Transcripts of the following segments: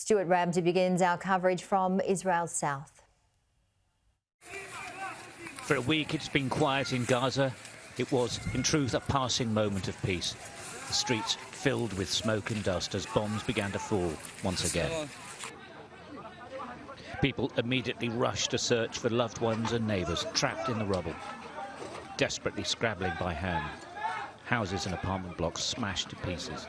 Stuart Ramsey begins our coverage from Israel's south. For a week it's been quiet in Gaza. It was, in truth, a passing moment of peace. The streets filled with smoke and dust as bombs began to fall once again. People immediately rushed to search for loved ones and neighbours trapped in the rubble, desperately scrabbling by hand. Houses and apartment blocks smashed to pieces.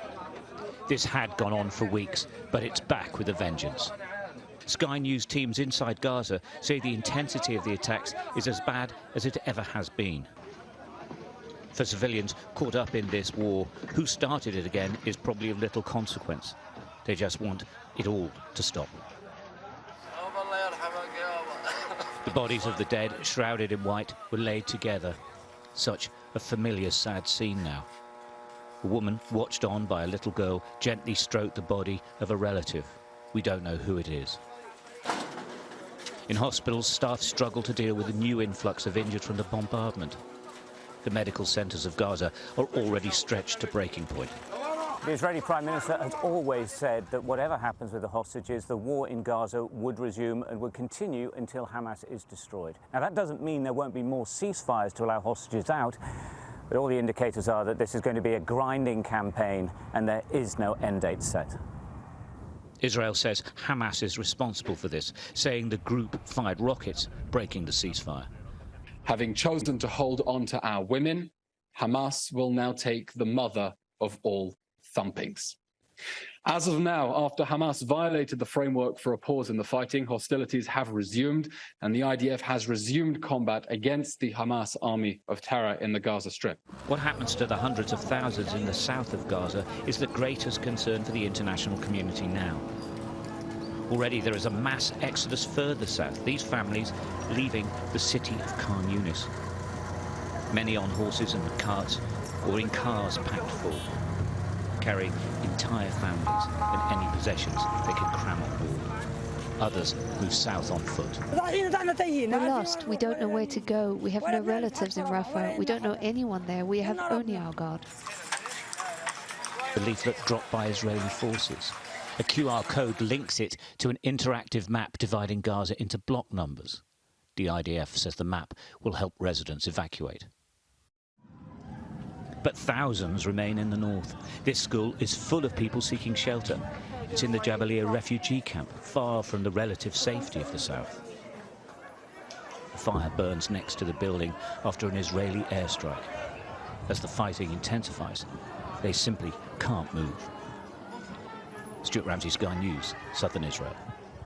This had gone on for weeks, but it's back with a vengeance. Sky News teams inside Gaza say the intensity of the attacks is as bad as it ever has been. For civilians caught up in this war, who started it again is probably of little consequence. They just want it all to stop. The bodies of the dead, shrouded in white, were laid together. Such a familiar, sad scene now. A woman, watched on by a little girl, gently stroked the body of a relative. We don't know who it is. In hospitals, staff struggle to deal with a new influx of injured from the bombardment. The medical centres of Gaza are already stretched to breaking point. The Israeli Prime Minister has always said that whatever happens with the hostages, the war in Gaza would resume and would continue until Hamas is destroyed. Now, that doesn't mean there won't be more ceasefires to allow hostages out, but all the indicators are that this is going to be a grinding campaign and there is no end date set. Israel says Hamas is responsible for this, saying the group fired rockets, breaking the ceasefire. Having chosen to hold on to our women, Hamas will now take the mother of all thumpings. As of now, after Hamas violated the framework for a pause in the fighting, hostilities have resumed, and the IDF has resumed combat against the Hamas army of terror in the Gaza Strip. What happens to the hundreds of thousands in the south of Gaza is the greatest concern for the international community now. Already there is a mass exodus further south, these families leaving the city of Khan Yunis. Many on horses and carts, or in cars packed full, carrying entire families and any possessions they can cram on board. Others move south on foot. We're lost. We don't know where to go. We have no relatives in Rafah. We don't know anyone there. We have only our God. The leaflet dropped by Israeli forces. A QR code links it to an interactive map dividing Gaza into block numbers. The IDF says the map will help residents evacuate. But thousands remain in the north. This school is full of people seeking shelter. It's in the Jabalia refugee camp, far from the relative safety of the south. The fire burns next to the building after an Israeli airstrike. As the fighting intensifies, they simply can't move. Stuart Ramsey, Sky News, Southern Israel.